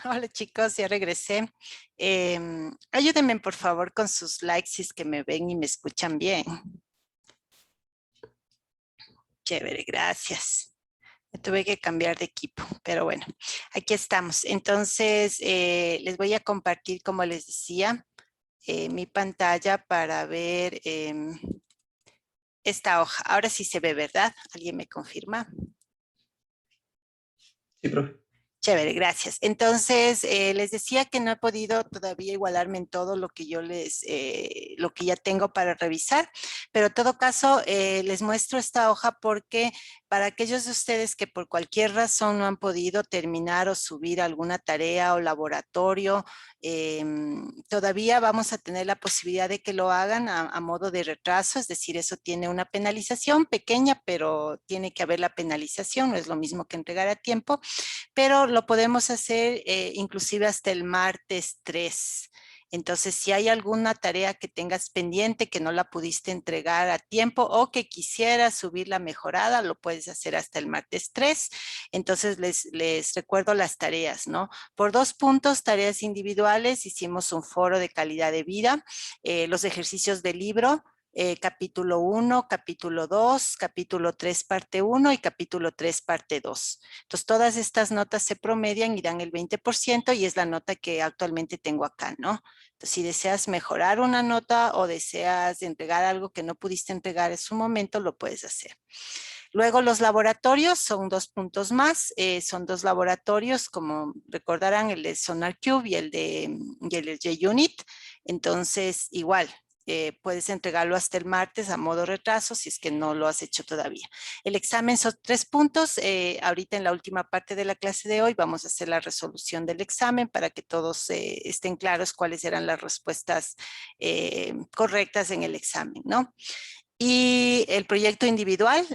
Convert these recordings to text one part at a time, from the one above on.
Hola chicos, ya regresé. Ayúdenme por favor con sus likes si es que me ven y me escuchan bien. Chévere, gracias. Me tuve que cambiar de equipo, pero bueno, aquí estamos. Entonces, les voy a compartir, como les decía, mi pantalla para ver esta hoja. Ahora sí se ve, ¿verdad? ¿Alguien me confirma? Sí, profe. Chévere, gracias. Entonces, les decía que no he podido todavía igualarme en todo lo que lo que ya tengo para revisar, pero en todo caso, les muestro esta hoja porque para aquellos de ustedes que por cualquier razón no han podido terminar o subir alguna tarea o laboratorio, todavía vamos a tener la posibilidad de que lo hagan a modo de retraso, es decir, eso tiene una penalización pequeña, pero tiene que haber la penalización, no es lo mismo que entregar a tiempo, pero lo podemos hacer inclusive hasta el martes 3. Entonces, si hay alguna tarea que tengas pendiente que no la pudiste entregar a tiempo o que quisieras subirla mejorada, lo puedes hacer hasta el martes 3. Entonces, les recuerdo las tareas, ¿no? Por 2 puntos, tareas individuales, hicimos un foro de calidad de vida, los ejercicios del libro, capítulo 1, capítulo 2, capítulo 3, parte 1 y capítulo 3, parte 2. Entonces, todas estas notas se promedian y dan el 20% y es la nota que actualmente tengo acá, ¿no? Entonces, si deseas mejorar una nota o deseas entregar algo que no pudiste entregar en su momento, lo puedes hacer. Luego los laboratorios son 2 puntos más, son 2 laboratorios, como recordarán, el de Sonar Cube y el de JUnit. Entonces, igual, puedes entregarlo hasta el martes a modo retraso si es que no lo has hecho todavía. El examen son 3 puntos. Ahorita en la última parte de la clase de hoy vamos a hacer la resolución del examen para que todos estén claros cuáles eran las respuestas correctas en el examen, ¿no? Y el proyecto individual,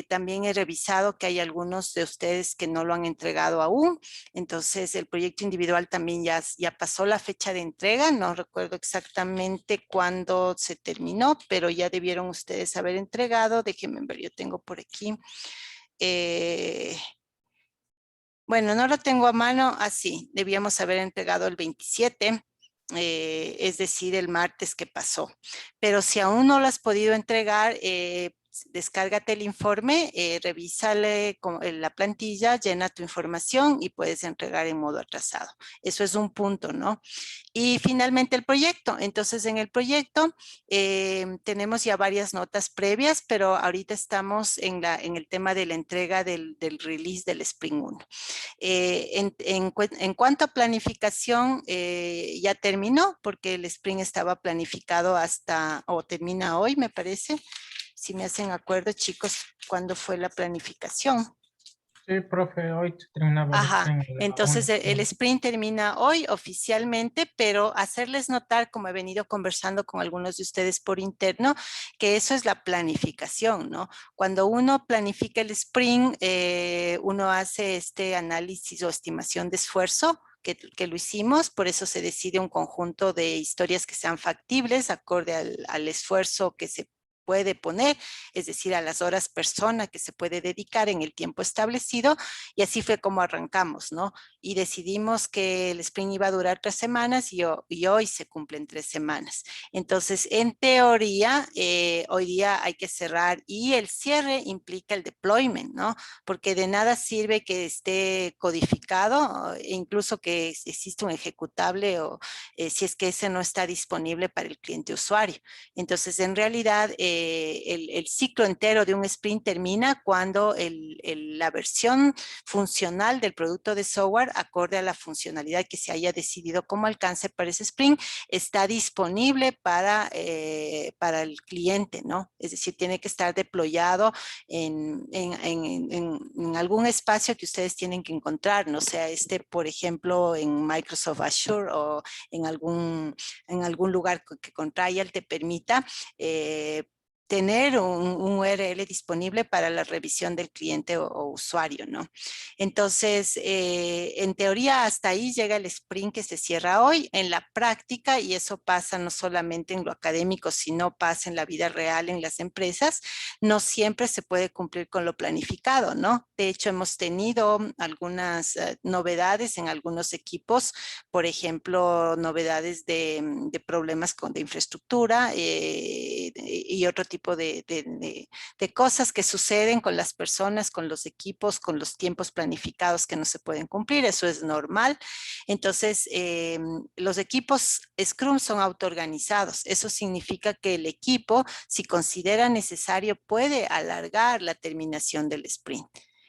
también he revisado que hay algunos de ustedes que no lo han entregado aún. Entonces, el proyecto individual también ya pasó la fecha de entrega. No recuerdo exactamente cuándo se terminó, pero ya debieron ustedes haber entregado. Déjenme ver, yo tengo por aquí. Eh, bueno, no lo tengo a mano, así, debíamos haber entregado el 27, es decir, el martes que pasó. Pero si aún no lo has podido entregar, descárgate el informe, revísale la plantilla, llena tu información y puedes entregar en modo atrasado. Eso es un punto, ¿no? Y finalmente el proyecto. Entonces, en el proyecto tenemos ya varias notas previas, pero ahorita estamos en el tema de la entrega del release del Spring 1. En cuanto a planificación, ya terminó porque el Spring estaba planificado hasta, o termina hoy, me parece. Si me hacen acuerdo, chicos, ¿cuándo fue la planificación? Sí, profe, hoy se terminaba el Ajá, sprint de la entonces 1. el sprint termina hoy oficialmente, pero hacerles notar, como he venido conversando con algunos de ustedes por interno, que eso es la planificación, ¿no? Cuando uno planifica el sprint, uno hace este análisis o estimación de esfuerzo, que lo hicimos, por eso se decide un conjunto de historias que sean factibles, acorde al esfuerzo que se puede poner, es decir, a las horas persona que se puede dedicar en el tiempo establecido, y así fue como arrancamos, ¿no? Y decidimos que el sprint iba a durar 3 semanas y hoy se cumplen 3 semanas. Entonces, en teoría, hoy día hay que cerrar y el cierre implica el deployment, ¿no? Porque de nada sirve que esté codificado, incluso que exista un ejecutable o si es que ese no está disponible para el cliente usuario. Entonces, en realidad, el ciclo entero de un sprint termina cuando la versión funcional del producto de software, acorde a la funcionalidad que se haya decidido como alcance para ese sprint, está disponible para el cliente, ¿no? Es decir, tiene que estar deployado en algún espacio que ustedes tienen que encontrar, no sea por ejemplo, en Microsoft Azure o en algún lugar que con Trial te permita tener un URL disponible para la revisión del cliente o usuario, ¿no? Entonces, en teoría, hasta ahí llega el sprint que se cierra hoy. En la práctica, y eso pasa no solamente en lo académico, sino pasa en la vida real en las empresas, no siempre se puede cumplir con lo planificado, ¿no? De hecho, hemos tenido algunas novedades en algunos equipos, por ejemplo, novedades de problemas de infraestructura y otro tipo de cosas que suceden con las personas, con los equipos, con los tiempos planificados que no se pueden cumplir. Eso es normal. Entonces, los equipos Scrum son autoorganizados. Eso significa que el equipo, si considera necesario, puede alargar la terminación del sprint.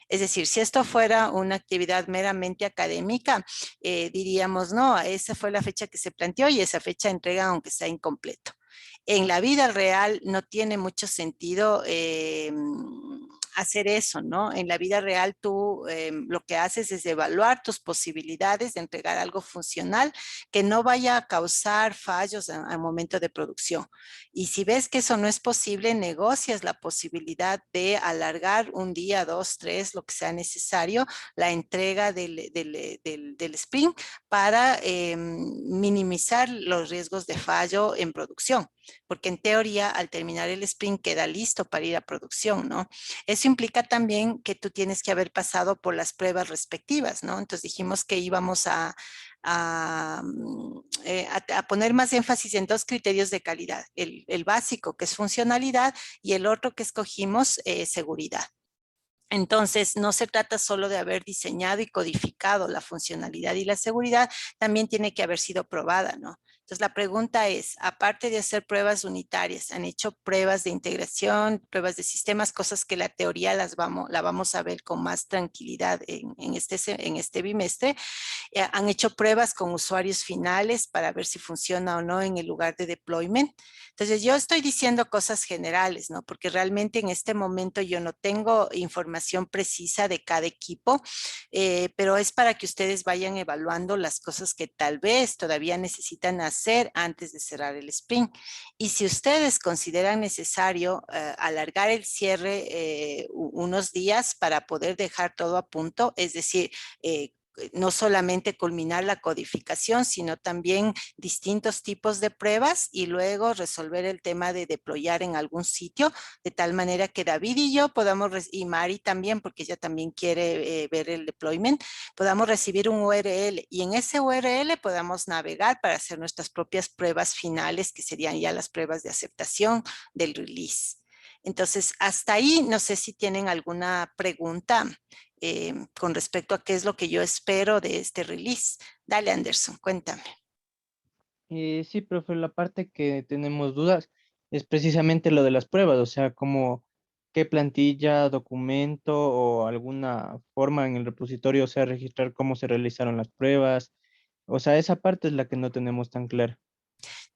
Es decir, si esto fuera una actividad meramente académica, diríamos, no, esa fue la fecha que se planteó y esa fecha de entrega aunque sea incompleto. En la vida real no tiene mucho sentido hacer eso, ¿no? En la vida real tú lo que haces es evaluar tus posibilidades de entregar algo funcional que no vaya a causar fallos al momento de producción. Y si ves que eso no es posible, negocias la posibilidad de alargar un día, dos, tres, lo que sea necesario, la entrega del sprint para minimizar los riesgos de fallo en producción, porque en teoría al terminar el sprint queda listo para ir a producción, ¿no? Eso implica también que tú tienes que haber pasado por las pruebas respectivas, ¿no? Entonces dijimos que íbamos a, a poner más énfasis en dos criterios de calidad, el básico que es funcionalidad y el otro que escogimos seguridad. Entonces, no se trata solo de haber diseñado y codificado la funcionalidad y la seguridad, también tiene que haber sido probada, ¿no? Entonces, la pregunta es, aparte de hacer pruebas unitarias, ¿han hecho pruebas de integración, pruebas de sistemas, cosas que la teoría la vamos a ver con más tranquilidad en este bimestre? Han hecho pruebas con usuarios finales para ver si funciona o no en el lugar de deployment. Entonces, yo estoy diciendo cosas generales, ¿no? Porque realmente en este momento yo no tengo información precisa de cada equipo, pero es para que ustedes vayan evaluando las cosas que tal vez todavía necesitan hacer antes de cerrar el sprint. Y si ustedes consideran necesario alargar el cierre unos días para poder dejar todo a punto, es decir, no solamente culminar la codificación, sino también distintos tipos de pruebas y luego resolver el tema de deployar en algún sitio, de tal manera que David y yo podamos, y Mari también, porque ella también quiere ver el deployment, podamos recibir un URL y en ese URL podamos navegar para hacer nuestras propias pruebas finales, que serían ya las pruebas de aceptación del release. Entonces, hasta ahí, no sé si tienen alguna pregunta con respecto a qué es lo que yo espero de este release. Dale, Anderson, cuéntame. Sí, profe, la parte que tenemos dudas es precisamente lo de las pruebas, o sea, como qué plantilla, documento o alguna forma en el repositorio, o sea, registrar cómo se realizaron las pruebas. O sea, esa parte es la que no tenemos tan clara.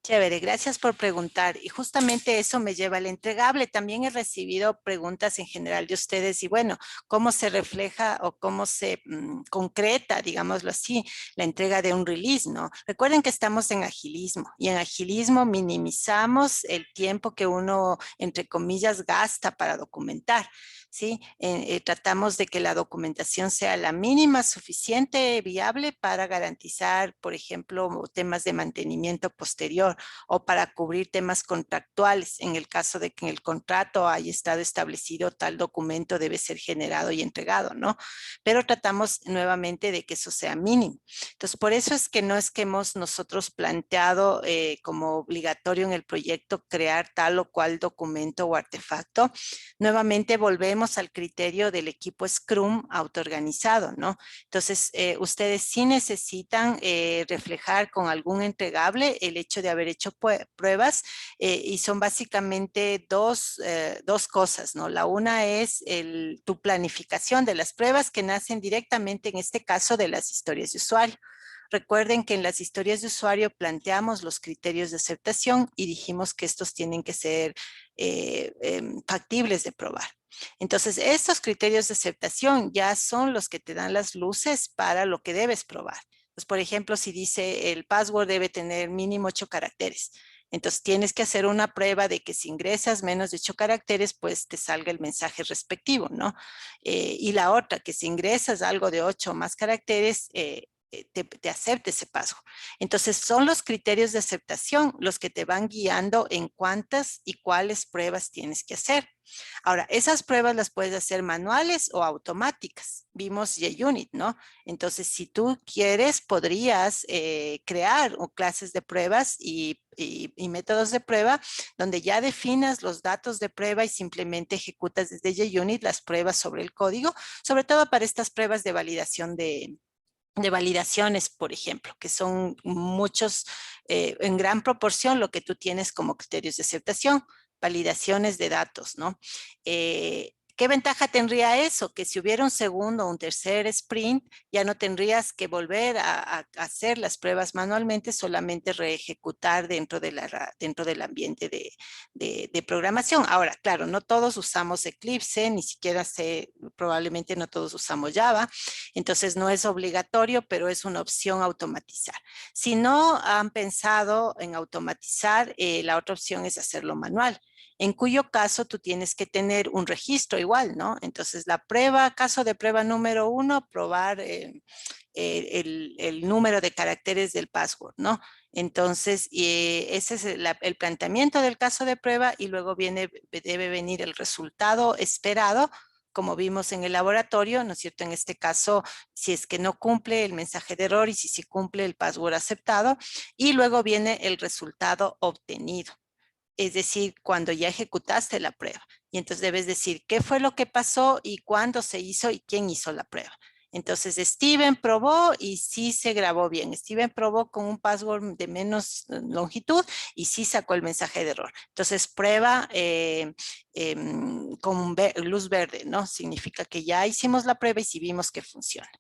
Chévere, gracias por preguntar. Y justamente eso me lleva al entregable. También he recibido preguntas en general de ustedes y bueno, cómo se refleja o cómo se concreta, digámoslo así, la entrega de un release, ¿no? Recuerden que estamos en agilismo y en agilismo minimizamos el tiempo que uno, entre comillas, gasta para documentar. ¿Sí? Tratamos de que la documentación sea la mínima, suficiente, viable para garantizar, por ejemplo, temas de mantenimiento posterior o para cubrir temas contractuales en el caso de que en el contrato haya estado establecido tal documento debe ser generado y entregado, ¿no? Pero tratamos nuevamente de que eso sea mínimo. Entonces, por eso es que no es que hemos nosotros planteado como obligatorio en el proyecto crear tal o cual documento o artefacto. Nuevamente volvemos al criterio del equipo Scrum autoorganizado, ¿no? Entonces, ustedes sí necesitan reflejar con algún entregable el hecho de haber hecho pruebas y son básicamente dos cosas, ¿no? La una es tu planificación de las pruebas que nacen directamente, en este caso, de las historias de usuario. Recuerden que en las historias de usuario planteamos los criterios de aceptación y dijimos que estos tienen que ser factibles de probar. Entonces, estos criterios de aceptación ya son los que te dan las luces para lo que debes probar. Pues, por ejemplo, si dice el password debe tener mínimo 8 caracteres. Entonces tienes que hacer una prueba de que si ingresas menos de 8 caracteres, pues te salga el mensaje respectivo, ¿no? Y la otra, que si ingresas algo de 8 o más caracteres, te acepte ese password. Entonces son los criterios de aceptación los que te van guiando en cuántas y cuáles pruebas tienes que hacer. Ahora, esas pruebas las puedes hacer manuales o automáticas. Vimos JUnit, ¿no? Entonces, si tú quieres, podrías crear clases de pruebas y métodos de prueba donde ya definas los datos de prueba y simplemente ejecutas desde JUnit las pruebas sobre el código, sobre todo para estas pruebas de validación de validaciones, por ejemplo, que son muchos, en gran proporción lo que tú tienes como criterios de aceptación, validaciones de datos, ¿no? ¿Qué ventaja tendría eso? Que si hubiera un segundo o un tercer sprint, ya no tendrías que volver a hacer las pruebas manualmente, solamente reejecutar dentro del ambiente de programación. Ahora, claro, no todos usamos Eclipse, ni siquiera probablemente no todos usamos Java, entonces no es obligatorio, pero es una opción automatizar. Si no han pensado en automatizar, la otra opción es hacerlo manual, en cuyo caso tú tienes que tener un registro igual, ¿no? Entonces la prueba, caso de prueba número 1, probar el número de caracteres del password, ¿no? Entonces, ese es el planteamiento del caso de prueba y luego debe venir el resultado esperado, como vimos en el laboratorio, ¿no es cierto? En este caso, si es que no cumple el mensaje de error y si se cumple el password aceptado, y luego viene el resultado obtenido. Es decir, cuando ya ejecutaste la prueba. Y entonces debes decir qué fue lo que pasó y cuándo se hizo y quién hizo la prueba. Entonces, Steven probó y sí se grabó bien. Steven probó con un password de menos longitud y sí sacó el mensaje de error. Entonces, prueba con luz verde, ¿no? Significa que ya hicimos la prueba y sí vimos que funciona.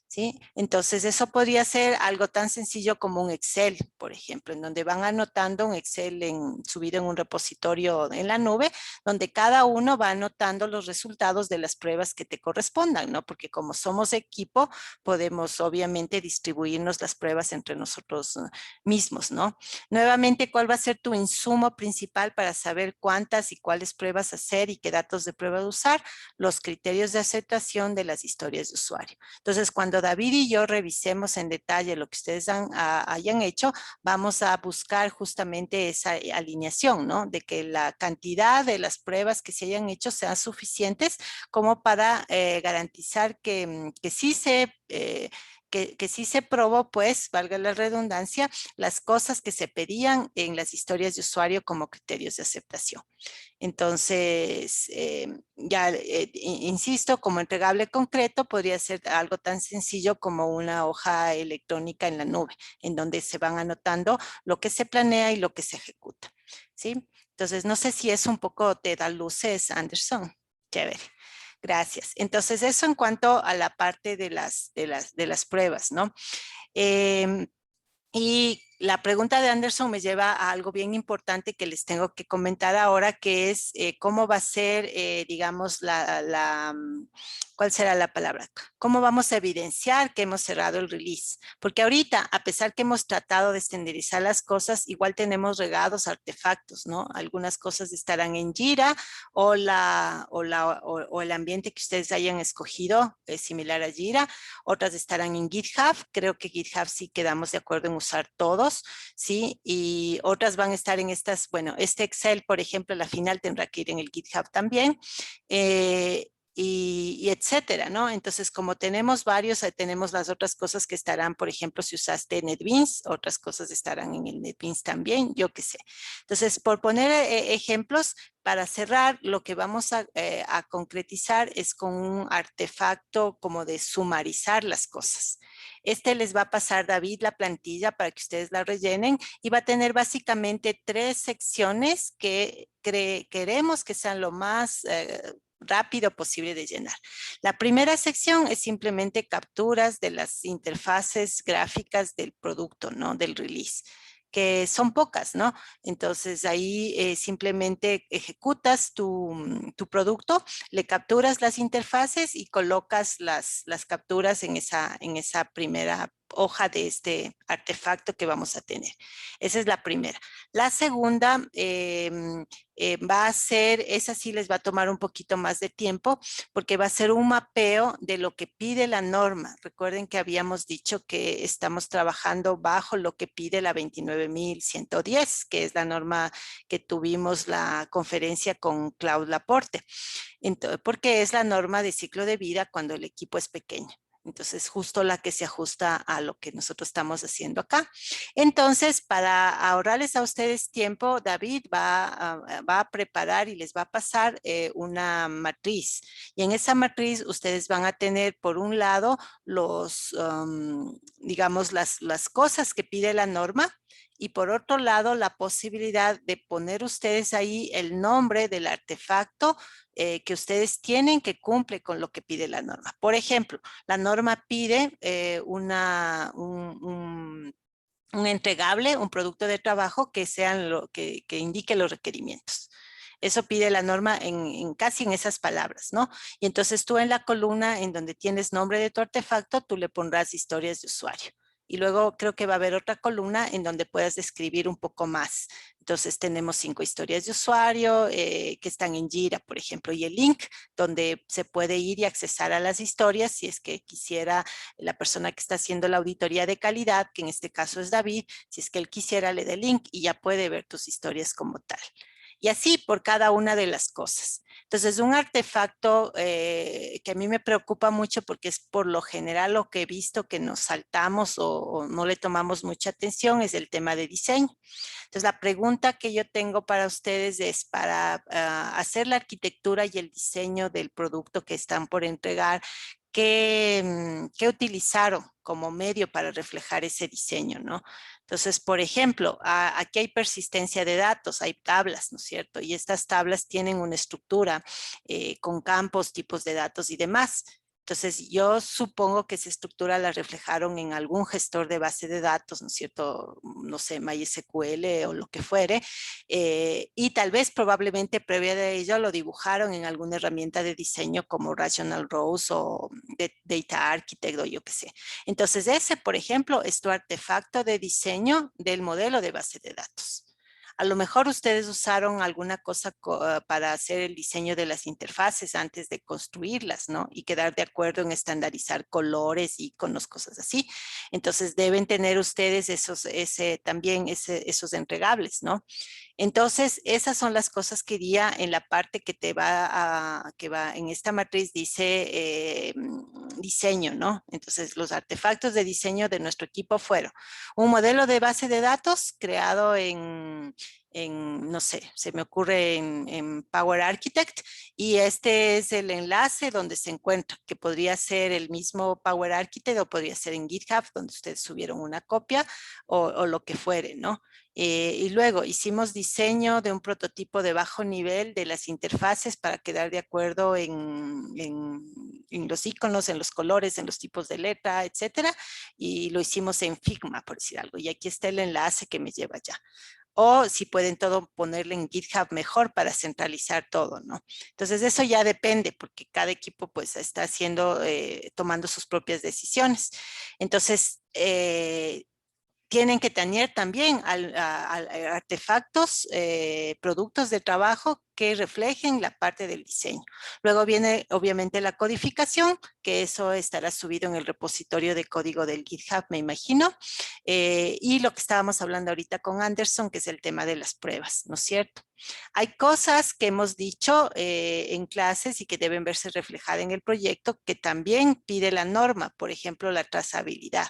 ¿Sí? Entonces, eso podría ser algo tan sencillo como un Excel, por ejemplo, en donde van anotando un Excel subido en un repositorio en la nube, donde cada uno va anotando los resultados de las pruebas que te correspondan, ¿no? Porque como somos equipo, podemos obviamente distribuirnos las pruebas entre nosotros mismos, ¿no? Nuevamente, ¿cuál va a ser tu insumo principal para saber cuántas y cuáles pruebas hacer y qué datos de prueba usar? Los criterios de aceptación de las historias de usuario. Entonces, cuando David y yo revisemos en detalle lo que ustedes hayan hecho, vamos a buscar justamente esa alineación, ¿no? De que la cantidad de las pruebas que se hayan hecho sean suficientes como para garantizar que sí se... Que sí se probó, pues, valga la redundancia, las cosas que se pedían en las historias de usuario como criterios de aceptación. Entonces, insisto, como entregable concreto podría ser algo tan sencillo como una hoja electrónica en la nube, en donde se van anotando lo que se planea y lo que se ejecuta, ¿sí? Entonces, no sé si eso un poco te da luces, Anderson. Chévere. Gracias. Entonces, eso en cuanto a la parte de las pruebas, ¿no? Y la pregunta de Anderson me lleva a algo bien importante que les tengo que comentar ahora, que es cómo va a ser, digamos, ¿cuál será la palabra? ¿Cómo vamos a evidenciar que hemos cerrado el release? Porque ahorita, a pesar que hemos tratado de estandarizar las cosas, igual tenemos regados artefactos, ¿no? Algunas cosas estarán en Jira o el ambiente que ustedes hayan escogido es similar a Jira, otras estarán en GitHub. Creo que GitHub sí quedamos de acuerdo en usar todos, ¿sí? Y otras van a estar en estas, bueno, este Excel, por ejemplo, a la final tendrá que ir en el GitHub también. Y etcétera, ¿no? Entonces, como tenemos varios, tenemos las otras cosas que estarán, por ejemplo, si usaste NetBeans, otras cosas estarán en el NetBeans también, yo qué sé. Entonces, por poner ejemplos, para cerrar, lo que vamos a concretizar es con un artefacto como de sumarizar las cosas. Este les va a pasar, David, la plantilla para que ustedes la rellenen y va a tener básicamente 3 secciones que queremos que sean lo más rápido posible de llenar. La primera sección es simplemente capturas de las interfaces gráficas del producto, ¿no? Del release, que son pocas, ¿no? Entonces ahí simplemente ejecutas tu producto, le capturas las interfaces y colocas las capturas en esa primera hoja de este artefacto que vamos a tener. Esa es la primera. La segunda va a ser, esa sí les va a tomar un poquito más de tiempo, porque va a ser un mapeo de lo que pide la norma. Recuerden que habíamos dicho que estamos trabajando bajo lo que pide la 29.110, que es la norma que tuvimos la conferencia con Claude Laporte. Entonces, porque es la norma de ciclo de vida cuando el equipo es pequeño. Entonces, justo la que se ajusta a lo que nosotros estamos haciendo acá. Entonces, para ahorrarles a ustedes tiempo, David va a preparar y les va a pasar una matriz. Y en esa matriz ustedes van a tener, por un lado, digamos, las cosas que pide la norma, y por otro lado, la posibilidad de poner ustedes ahí el nombre del artefacto que ustedes tienen que cumple con lo que pide la norma. Por ejemplo, la norma pide un entregable, un producto de trabajo que indique los requerimientos. Eso pide la norma casi en esas palabras, ¿no? Y entonces tú en la columna en donde tienes nombre de tu artefacto, tú le pondrás historias de usuario. Y luego creo que va a haber otra columna en donde puedas describir un poco más. Entonces tenemos 5 historias de usuario que están en Jira, por ejemplo, y el link donde se puede ir y accesar a las historias si es que quisiera la persona que está haciendo la auditoría de calidad, que en este caso es David, si es que él quisiera le dé el link y ya puede ver tus historias como tal. Y así por cada una de las cosas. Entonces, un artefacto que a mí me preocupa mucho porque es por lo general lo que he visto que nos saltamos o no le tomamos mucha atención es el tema de diseño. Entonces, la pregunta que yo tengo para ustedes es para hacer la arquitectura y el diseño del producto que están por entregar, ¿qué utilizaron como medio para reflejar ese diseño, ¿no? Entonces, por ejemplo, aquí hay persistencia de datos, hay tablas, ¿no es cierto? Y estas tablas tienen una estructura con campos, tipos de datos y demás. Entonces, yo supongo que esa estructura la reflejaron en algún gestor de base de datos, ¿no es cierto? No sé, MySQL o lo que fuere. Y tal vez probablemente previo de ello lo dibujaron en alguna herramienta de diseño como Rational Rose o Data Architect o yo qué sé. Entonces, ese, por ejemplo, es tu artefacto de diseño del modelo de base de datos. A lo mejor ustedes usaron alguna cosa para hacer el diseño de las interfaces antes de construirlas, ¿no? Y quedar de acuerdo en estandarizar colores, iconos, cosas así. Entonces deben tener ustedes esos entregables, ¿no? Entonces, esas son las cosas que iría en la parte que va en esta matriz dice diseño, ¿no? Entonces, los artefactos de diseño de nuestro equipo fueron un modelo de base de datos creado no sé, se me ocurre en Power Architect, y este es el enlace donde se encuentra, que podría ser el mismo Power Architect o podría ser en GitHub, donde ustedes subieron una copia o lo que fuere, ¿no? Y luego hicimos diseño de un prototipo de bajo nivel de las interfaces para quedar de acuerdo en los iconos, en los colores, en los tipos de letra, etcétera. Y lo hicimos en Figma, por decir algo. Y aquí está el enlace que me lleva allá. O si pueden todo ponerle en GitHub mejor para centralizar todo, ¿no? Entonces eso ya depende porque cada equipo pues está haciendo, tomando sus propias decisiones. Entonces, tienen que tener también artefactos, productos de trabajo que reflejen la parte del diseño. Luego viene obviamente la codificación, que eso estará subido en el repositorio de código del GitHub, me imagino. Y lo que estábamos hablando ahorita con Anderson, que es el tema de las pruebas, ¿no es cierto? Hay cosas que hemos dicho en clases y que deben verse reflejadas en el proyecto que también pide la norma, por ejemplo, la trazabilidad.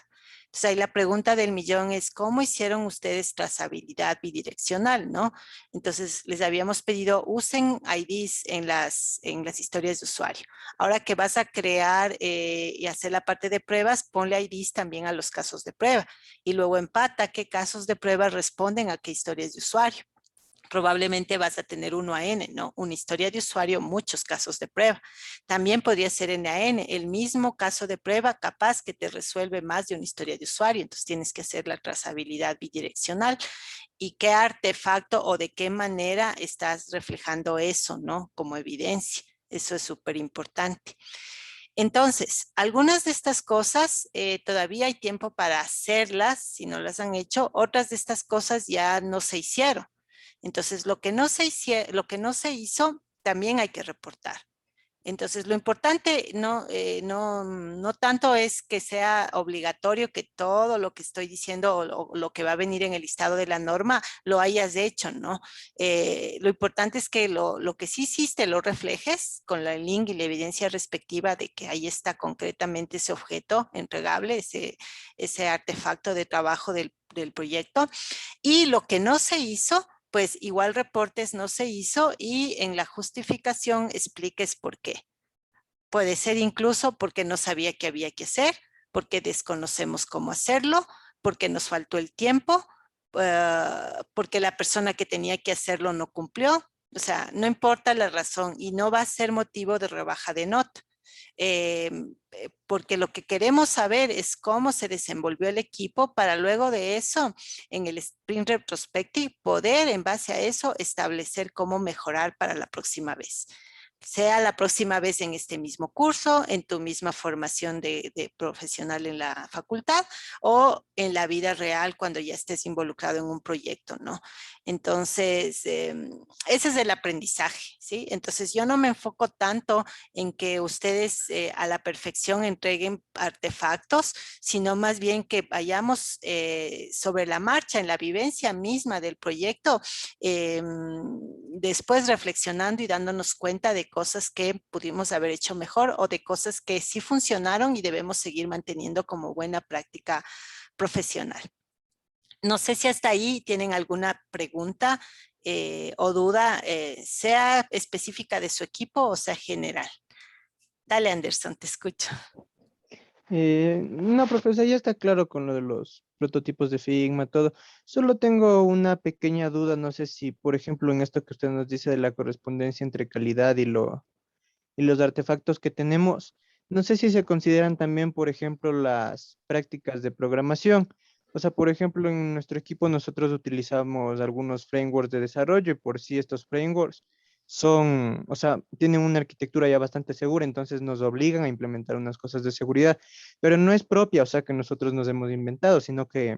Entonces ahí la pregunta del millón es, ¿cómo hicieron ustedes trazabilidad bidireccional, no? Entonces les habíamos pedido, usen IDs en las historias de usuario. Ahora que vas a crear y hacer la parte de pruebas, ponle IDs también a los casos de prueba. Y luego empata qué casos de prueba responden a qué historias de usuario. Probablemente vas a tener 1 a N, ¿no? Una historia de usuario, muchos casos de prueba. También podría ser N a N, el mismo caso de prueba capaz que te resuelve más de una historia de usuario, entonces tienes que hacer la trazabilidad bidireccional. ¿Y qué artefacto o de qué manera estás reflejando eso, ¿no? Como evidencia. Eso es súper importante. Entonces, algunas de estas cosas todavía hay tiempo para hacerlas si no las han hecho. Otras de estas cosas ya no se hicieron. Entonces, lo que no se hizo, también hay que reportar. Entonces, lo importante no tanto es que sea obligatorio que todo lo que estoy diciendo o lo que va a venir en el listado de la norma lo hayas hecho, ¿no? Lo importante es que lo que sí hiciste lo reflejes con el link y la evidencia respectiva de que ahí está concretamente ese objeto entregable, ese artefacto de trabajo del proyecto. Y lo que no se hizo, pues igual reportes no se hizo y en la justificación expliques por qué. Puede ser incluso porque no sabía que había que hacer, porque desconocemos cómo hacerlo, porque nos faltó el tiempo, porque la persona que tenía que hacerlo no cumplió. O sea, no importa la razón y no va a ser motivo de rebaja de nota. Porque lo que queremos saber es cómo se desenvolvió el equipo para luego de eso, en el sprint retrospective, poder en base a eso establecer cómo mejorar para la próxima vez. Sea la próxima vez en este mismo curso, en tu misma formación de profesional en la facultad o en la vida real cuando ya estés involucrado en un proyecto, ¿no? Entonces, ese es el aprendizaje, ¿sí? Entonces, yo no me enfoco tanto en que ustedes a la perfección entreguen artefactos, sino más bien que vayamos sobre la marcha, en la vivencia misma del proyecto, después reflexionando y dándonos cuenta de cosas que pudimos haber hecho mejor o de cosas que sí funcionaron y debemos seguir manteniendo como buena práctica profesional. No sé si hasta ahí tienen alguna pregunta o duda, sea específica de su equipo o sea general. Dale, Anderson, te escucho. No, profesor, ya está claro con lo de los prototipos de Figma, todo. Solo tengo una pequeña duda, no sé si, por ejemplo, en esto que usted nos dice de la correspondencia entre calidad y los artefactos que tenemos, no sé si se consideran también, por ejemplo, las prácticas de programación. O sea, por ejemplo, en nuestro equipo nosotros utilizamos algunos frameworks de desarrollo y por sí estos frameworks son, o sea, tienen una arquitectura ya bastante segura, entonces nos obligan a implementar unas cosas de seguridad, pero no es propia, o sea, que nosotros nos hemos inventado, sino que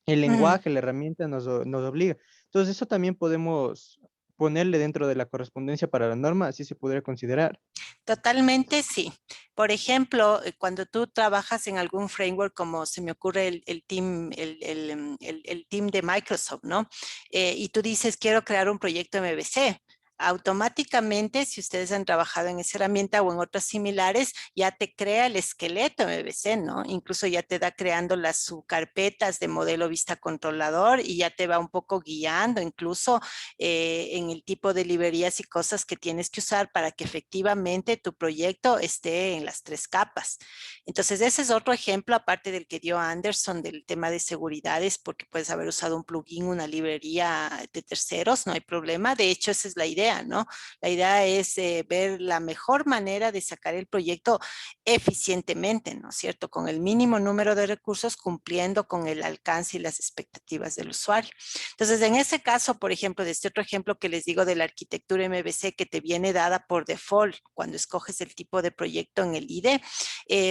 el Mm. lenguaje, la herramienta nos obliga. Entonces, eso también podemos ponerle dentro de la correspondencia para la norma, así se podría considerar. Totalmente sí. Por ejemplo, cuando tú trabajas en algún framework, como se me ocurre el team de Microsoft, ¿no? Y tú dices, quiero crear un proyecto MVC. Automáticamente, si ustedes han trabajado en esa herramienta o en otras similares, ya te crea el esqueleto MVC, ¿no? Incluso ya te da creando las subcarpetas de modelo vista controlador y ya te va un poco guiando, incluso en el tipo de librerías y cosas que tienes que usar para que efectivamente tu proyecto esté en las 3 capas. Entonces, ese es otro ejemplo, aparte del que dio Anderson, del tema de seguridades, porque puedes haber usado un plugin, una librería de terceros, no hay problema. De hecho, esa es la idea, ¿no? La idea es ver la mejor manera de sacar el proyecto eficientemente, ¿no es cierto? Con el mínimo número de recursos, cumpliendo con el alcance y las expectativas del usuario. Entonces, en ese caso, por ejemplo, de este otro ejemplo que les digo de la arquitectura MVC que te viene dada por default cuando escoges el tipo de proyecto en el IDE,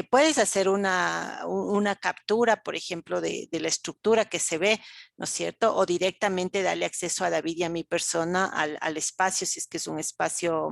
puedes hacer una captura, por ejemplo, de la estructura que se ve, ¿no es cierto? O directamente darle acceso a David y a mi persona al espacio, si es que es un espacio,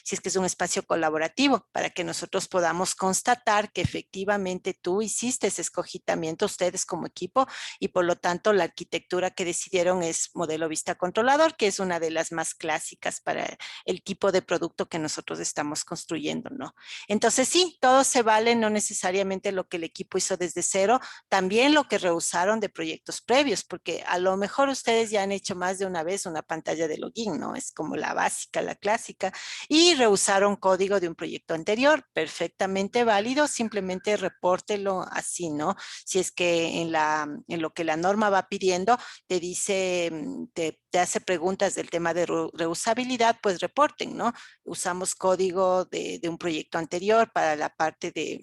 si es que es un espacio colaborativo, para que nosotros podamos constatar que efectivamente tú hiciste ese escogitamiento, ustedes como equipo, y por lo tanto la arquitectura que decidieron es modelo vista controlador, que es una de las más clásicas para el tipo de producto que nosotros estamos construyendo, ¿no? Entonces sí, todo se vale, no necesariamente lo que el equipo hizo desde cero, también lo que rehusaron de proyectos previos, porque a lo mejor ustedes ya han hecho más de una vez una pantalla de login, ¿no? Es como la básica, la clásica, y rehusaron código de un proyecto anterior, perfectamente válido, simplemente repórtelo así, ¿no? Si es que en lo que la norma va pidiendo te dice, te hace preguntas del tema de reusabilidad, pues reporten, ¿no? Usamos código de un proyecto anterior para la parte de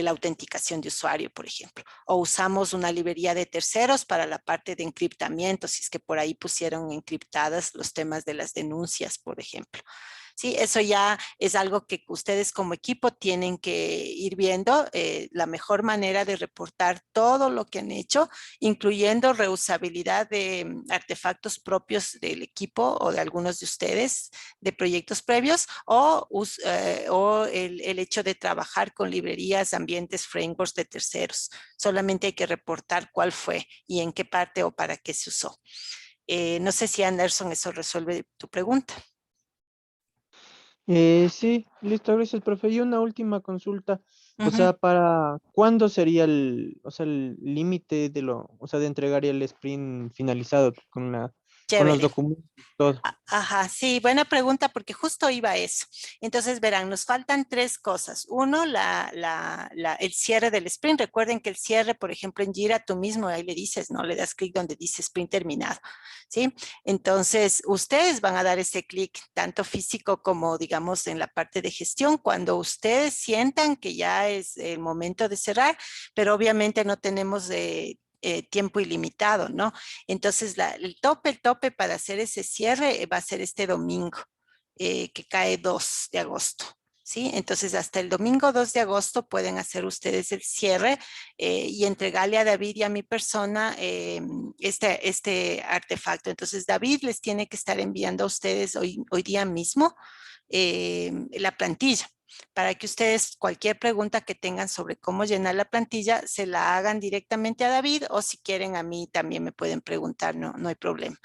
la autenticación de usuario, por ejemplo. O usamos una librería de terceros para la parte de encriptamiento, si es que por ahí pusieron encriptadas los temas de las denuncias, por ejemplo. ¿sí? Eso ya es algo que ustedes como equipo tienen que ir viendo, la mejor manera de reportar todo lo que han hecho, incluyendo reusabilidad de artefactos propios del equipo o de algunos de ustedes, de proyectos previos, o el hecho de trabajar con librerías, ambientes, frameworks de terceros. Solamente hay que reportar cuál fue y en qué parte o para qué se usó. No sé si Anderson eso resuelve tu pregunta. Sí, listo, gracias, profe. Y una última consulta, o Ujú. sea, ¿para cuándo sería o sea, el límite o sea, de entregar el sprint finalizado con los Chévere. documentos, todo? Ajá, sí, buena pregunta porque justo iba a eso. Entonces, verán, nos faltan tres cosas. Uno, el cierre del sprint. Recuerden que el cierre, por ejemplo, en Jira tú mismo ahí le dices, ¿no? Le das clic donde dice sprint terminado, ¿sí? Entonces, ustedes van a dar ese clic, tanto físico como, digamos, en la parte de gestión, cuando ustedes sientan que ya es el momento de cerrar, pero obviamente no tenemos tiempo ilimitado, ¿no? Entonces, el tope para hacer ese cierre va a ser este domingo, que cae 2 de agosto. ¿Sí? Entonces, hasta el domingo 2 de agosto pueden hacer ustedes el cierre y entregarle a David y a mi persona este artefacto. Entonces, David les tiene que estar enviando a ustedes hoy día mismo la plantilla para que ustedes cualquier pregunta que tengan sobre cómo llenar la plantilla se la hagan directamente a David o si quieren a mí también me pueden preguntar, no hay problema.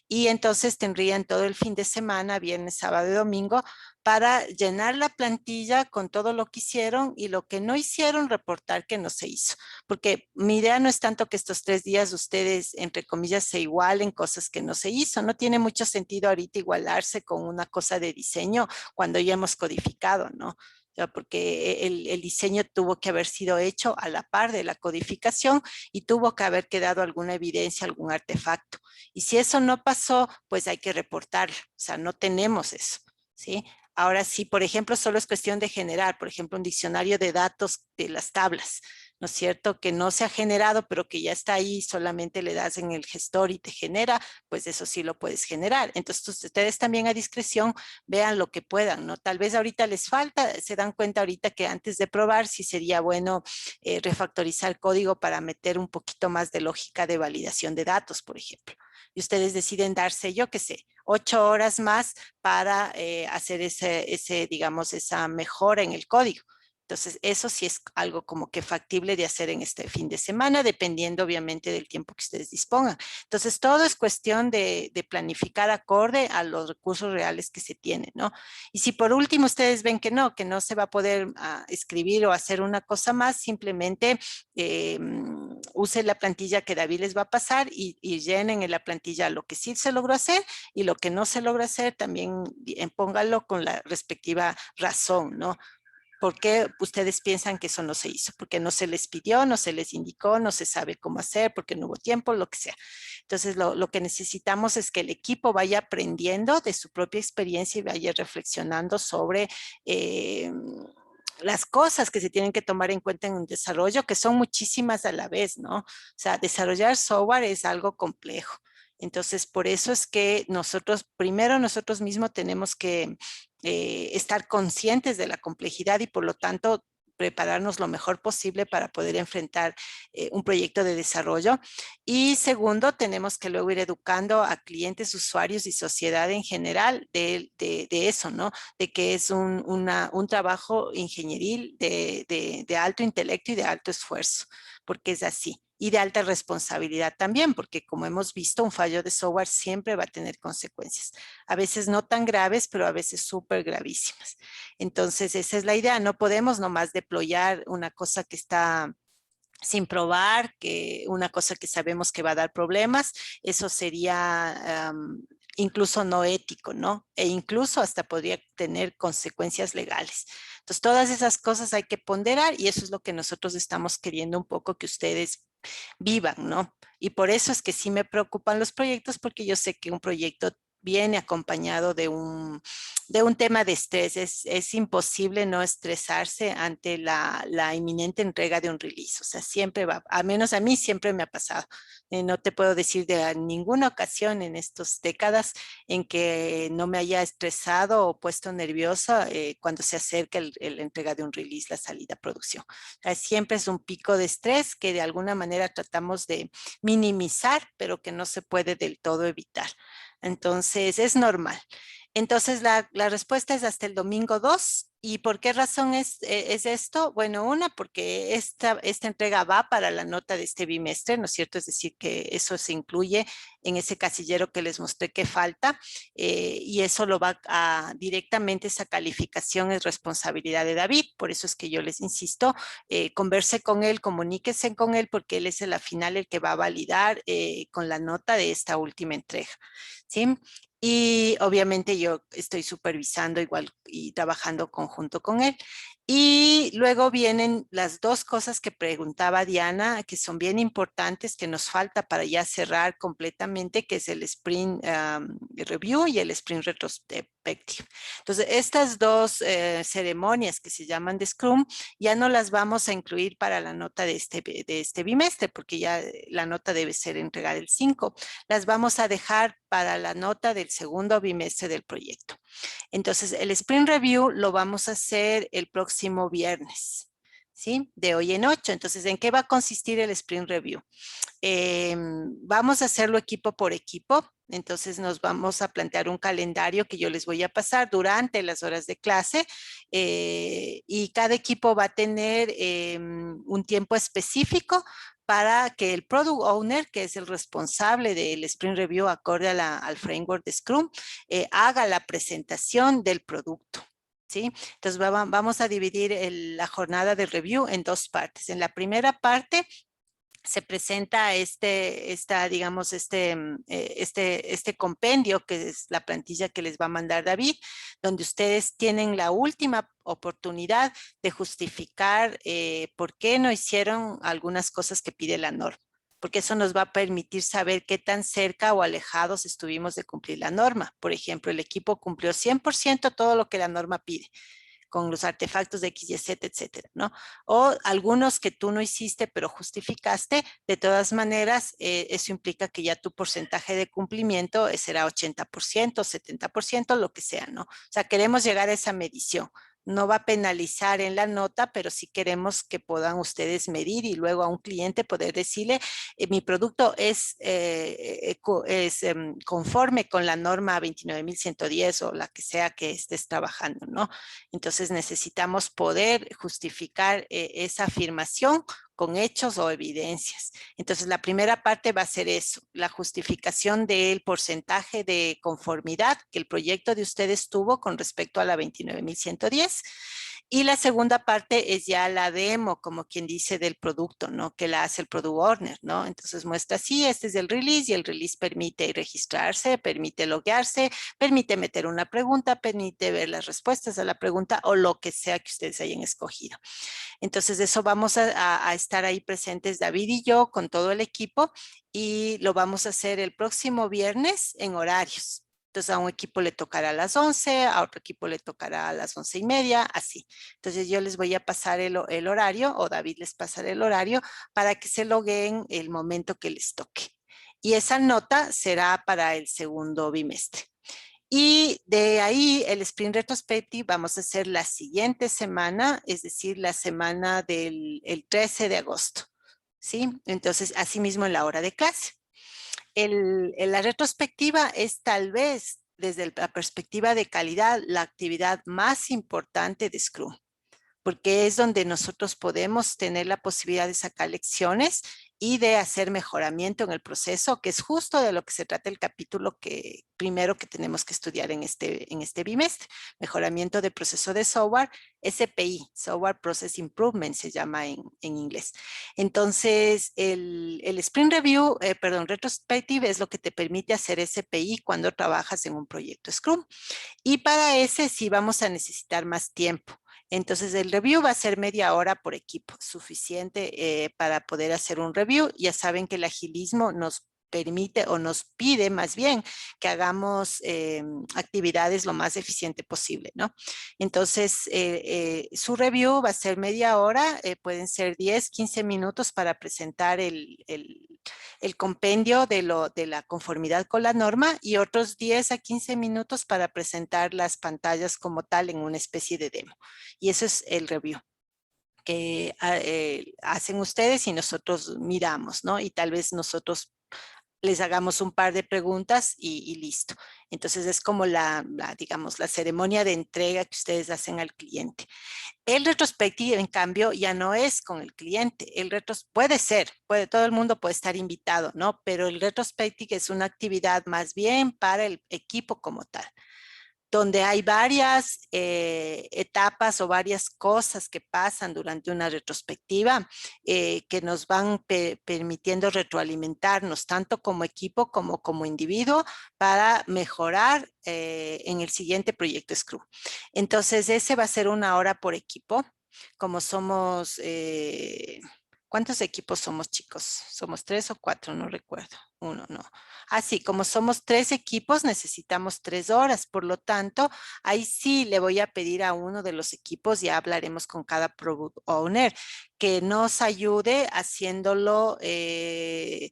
Y entonces tendrían todo el fin de semana, viernes, sábado y domingo, para llenar la plantilla con todo lo que hicieron y lo que no hicieron, reportar que no se hizo. Porque mi idea no es tanto que estos 3 días ustedes, entre comillas, se igualen cosas que no se hizo. No tiene mucho sentido ahorita igualarse con una cosa de diseño cuando ya hemos codificado, ¿no? Porque el diseño tuvo que haber sido hecho a la par de la codificación y tuvo que haber quedado alguna evidencia, algún artefacto. Y si eso no pasó, pues hay que reportarlo. O sea, no tenemos eso, ¿sí? Ahora sí, por ejemplo, solo es cuestión de generar, por ejemplo, un diccionario de datos de las tablas, ¿no es cierto? Que no se ha generado, pero que ya está ahí, solamente le das en el gestor y te genera, pues eso sí lo puedes generar. Entonces, ustedes también a discreción vean lo que puedan, ¿no? Tal vez ahorita les falta, se dan cuenta ahorita que antes de probar, sí sería bueno refactorizar código para meter un poquito más de lógica de validación de datos, por ejemplo. Y ustedes deciden darse, yo qué sé, 8 horas más para hacer digamos, esa mejora en el código. Entonces, eso sí es algo como que factible de hacer en este fin de semana, dependiendo obviamente del tiempo que ustedes dispongan. Entonces, todo es cuestión de planificar acorde a los recursos reales que se tienen, ¿no? Y si por último ustedes ven que no se va a poder escribir o hacer una cosa más, simplemente use la plantilla que David les va a pasar y llenen en la plantilla lo que sí se logró hacer y lo que no se logra hacer, también pónganlo con la respectiva razón, ¿no? ¿Por qué ustedes piensan que eso no se hizo? Porque no se les pidió, no se les indicó, no se sabe cómo hacer, porque no hubo tiempo, lo que sea. Entonces, lo que necesitamos es que el equipo vaya aprendiendo de su propia experiencia y vaya reflexionando sobre las cosas que se tienen que tomar en cuenta en un desarrollo, que son muchísimas a la vez, ¿no? O sea, desarrollar software es algo complejo. Entonces, por eso es que primero nosotros mismos tenemos que estar conscientes de la complejidad y por lo tanto prepararnos lo mejor posible para poder enfrentar un proyecto de desarrollo. Y segundo, tenemos que luego ir educando a clientes, usuarios y sociedad en general de eso, ¿no? De que es un trabajo ingenieril de alto intelecto y de alto esfuerzo, porque es así. Y de alta responsabilidad también, porque como hemos visto, un fallo de software siempre va a tener consecuencias. A veces no tan graves, pero a veces súper gravísimas. Entonces, esa es la idea. No podemos nomás deployar una cosa que está sin probar, que una cosa que sabemos que va a dar problemas. Eso sería incluso no ético, ¿no? E incluso hasta podría tener consecuencias legales. Entonces, todas esas cosas hay que ponderar y eso es lo que nosotros estamos queriendo un poco que ustedes vivan, ¿no? Y por eso es que sí me preocupan los proyectos, porque yo sé que un proyecto viene acompañado de un tema de estrés. Es imposible no estresarse ante la inminente entrega de un release. O sea, siempre va, al menos a mí siempre me ha pasado. No te puedo decir de ninguna ocasión en estas décadas en que no me haya estresado o puesto nerviosa cuando se acerca la entrega de un release, la salida a producción. O sea, siempre es un pico de estrés que de alguna manera tratamos de minimizar, pero que no se puede del todo evitar. Entonces, es normal. Entonces, la respuesta es hasta el domingo 2. ¿Y por qué razón es esto? Bueno, una, porque esta entrega va para la nota de este bimestre, ¿no es cierto? Es decir, que eso se incluye en ese casillero que les mostré que falta y eso lo va directamente, esa calificación es responsabilidad de David. Por eso es que yo les insisto, converse con él, comuníquense con él, porque él es al final el que va a validar con la nota de esta última entrega, ¿sí? Y obviamente yo estoy supervisando igual y trabajando conjunto con él. Y luego vienen las dos cosas que preguntaba Diana, que son bien importantes, que nos falta para ya cerrar completamente, que es el Sprint Review y el Sprint Retrospective. Entonces, estas dos ceremonias que se llaman de Scrum, ya no las vamos a incluir para la nota de este bimestre, porque ya la nota debe ser entregada el 5. Las vamos a dejar para la nota del segundo bimestre del proyecto. Entonces, el Sprint Review lo vamos a hacer el próximo viernes, ¿sí? De hoy en 8. Entonces, ¿en qué va a consistir el Sprint Review? Vamos a hacerlo equipo por equipo. Entonces nos vamos a plantear un calendario que yo les voy a pasar durante las horas de clase y cada equipo va a tener un tiempo específico para que el Product Owner, que es el responsable del Sprint Review acorde al framework de Scrum, haga la presentación del producto. ¿Sí? Entonces vamos a dividir la jornada de review en dos partes. En la primera parte se presenta este compendio, que es la plantilla que les va a mandar David, donde ustedes tienen la última oportunidad de justificar por qué no hicieron algunas cosas que pide la norma, porque eso nos va a permitir saber qué tan cerca o alejados estuvimos de cumplir la norma. Por ejemplo, el equipo cumplió 100% todo lo que la norma pide, con los artefactos de X, Y, Z, etcétera, ¿no? O algunos que tú no hiciste, pero justificaste, de todas maneras, eso implica que ya tu porcentaje de cumplimiento será 80%, 70%, lo que sea, ¿no? O sea, queremos llegar a esa medición. No va a penalizar en la nota, pero sí queremos que puedan ustedes medir y luego a un cliente poder decirle, mi producto es conforme con la norma 29.110 o la que sea que estés trabajando, ¿no? Entonces necesitamos poder justificar esa afirmación con hechos o evidencias. Entonces la primera parte va a ser eso, la justificación del porcentaje de conformidad que el proyecto de ustedes tuvo con respecto a la 29.110. Y la segunda parte es ya la demo, como quien dice, del producto, ¿no? Que la hace el Product Owner, ¿no? Entonces muestra, sí, este es el release y el release permite registrarse, permite loguearse, permite meter una pregunta, permite ver las respuestas a la pregunta o lo que sea que ustedes hayan escogido. Entonces, eso vamos a estar ahí presentes David y yo con todo el equipo y lo vamos a hacer el próximo viernes en horarios. Entonces, a un equipo le tocará a las 11, a otro equipo le tocará a las 11:30, así. Entonces, yo les voy a pasar el horario o David les pasará el horario para que se logueen el momento que les toque. Y esa nota será para el segundo bimestre. Y de ahí el Sprint Retrospective vamos a hacer la siguiente semana, es decir, la semana del 13 de agosto, ¿sí? Entonces, así mismo en la hora de clase. La retrospectiva es tal vez, desde la perspectiva de calidad, la actividad más importante de Scrum, porque es donde nosotros podemos tener la posibilidad de sacar lecciones y de hacer mejoramiento en el proceso, que es justo de lo que se trata el capítulo primero que tenemos que estudiar en este bimestre. Mejoramiento de proceso de software, SPI, Software Process Improvement se llama en inglés. Entonces, el Sprint Review, Retrospective es lo que te permite hacer SPI cuando trabajas en un proyecto Scrum. Y para ese sí vamos a necesitar más tiempo. Entonces, el review va a ser media hora por equipo, suficiente para poder hacer un review. Ya saben que el agilismo nos permite o nos pide más bien que hagamos actividades lo más eficiente posible, ¿no? Entonces, su review va a ser media hora, pueden ser 10, 15 minutos para presentar el compendio de la conformidad con la norma y otros 10 a 15 minutos para presentar las pantallas como tal en una especie de demo. Y eso es el review que hacen ustedes y nosotros miramos, ¿no? Y tal vez nosotros les hagamos un par de preguntas y listo. Entonces es como digamos, la ceremonia de entrega que ustedes hacen al cliente. El retrospective, en cambio, ya no es con el cliente. Puede ser, todo el mundo puede estar invitado, ¿no? Pero el retrospective es una actividad más bien para el equipo como tal, donde hay varias etapas o varias cosas que pasan durante una retrospectiva que nos van permitiendo retroalimentarnos tanto como equipo como como individuo para mejorar en el siguiente proyecto Scrum. Entonces, ese va a ser una hora por equipo. Como somos, ¿cuántos equipos somos, chicos? ¿Somos 3 o 4? No recuerdo. 1, no. Así, como somos 3 equipos, necesitamos 3 horas. Por lo tanto, ahí sí le voy a pedir a uno de los equipos, ya hablaremos con cada Product Owner, que nos ayude haciéndolo de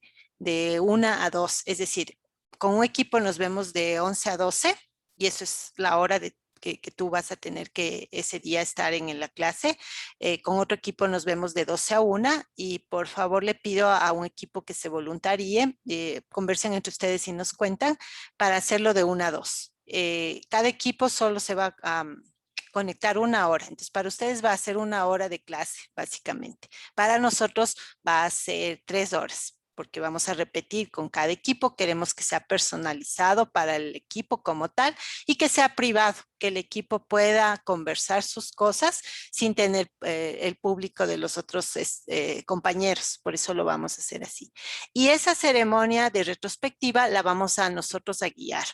1 a 2. Es decir, con un equipo nos vemos de 11 a 12 y eso es la hora que tú vas a tener que ese día estar en la clase. Con otro equipo nos vemos de 12 a 1 y por favor le pido a un equipo que se voluntarie, conversen entre ustedes y nos cuentan para hacerlo de 1 a 2. Cada equipo solo se va a conectar 1 hora. Entonces, para ustedes va a ser 1 hora de clase, básicamente. Para nosotros va a ser 3 horas porque vamos a repetir con cada equipo, queremos que sea personalizado para el equipo como tal y que sea privado, que el equipo pueda conversar sus cosas sin tener el público de los otros compañeros, por eso lo vamos a hacer así. Y esa ceremonia de retrospectiva la vamos a nosotros a guiar.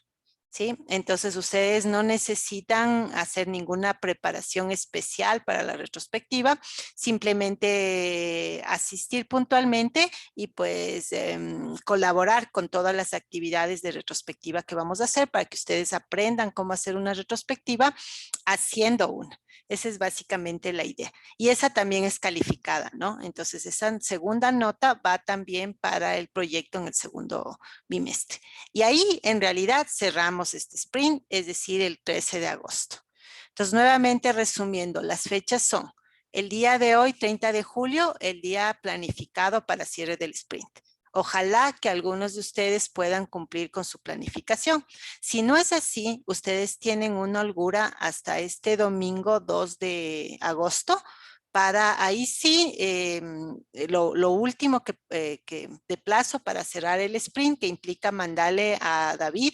¿Sí? Entonces ustedes no necesitan hacer ninguna preparación especial para la retrospectiva, simplemente asistir puntualmente y pues colaborar con todas las actividades de retrospectiva que vamos a hacer para que ustedes aprendan cómo hacer una retrospectiva haciendo una. Esa es básicamente la idea. Y esa también es calificada, ¿no? Entonces, esa segunda nota va también para el proyecto en el segundo bimestre. Y ahí, en realidad, cerramos este sprint, es decir, el 13 de agosto. Entonces, nuevamente resumiendo, las fechas son el día de hoy, 30 de julio, el día planificado para cierre del sprint. Ojalá que algunos de ustedes puedan cumplir con su planificación. Si no es así, ustedes tienen una holgura hasta este domingo 2 de agosto para ahí sí, lo último que de plazo para cerrar el sprint, que implica mandarle a David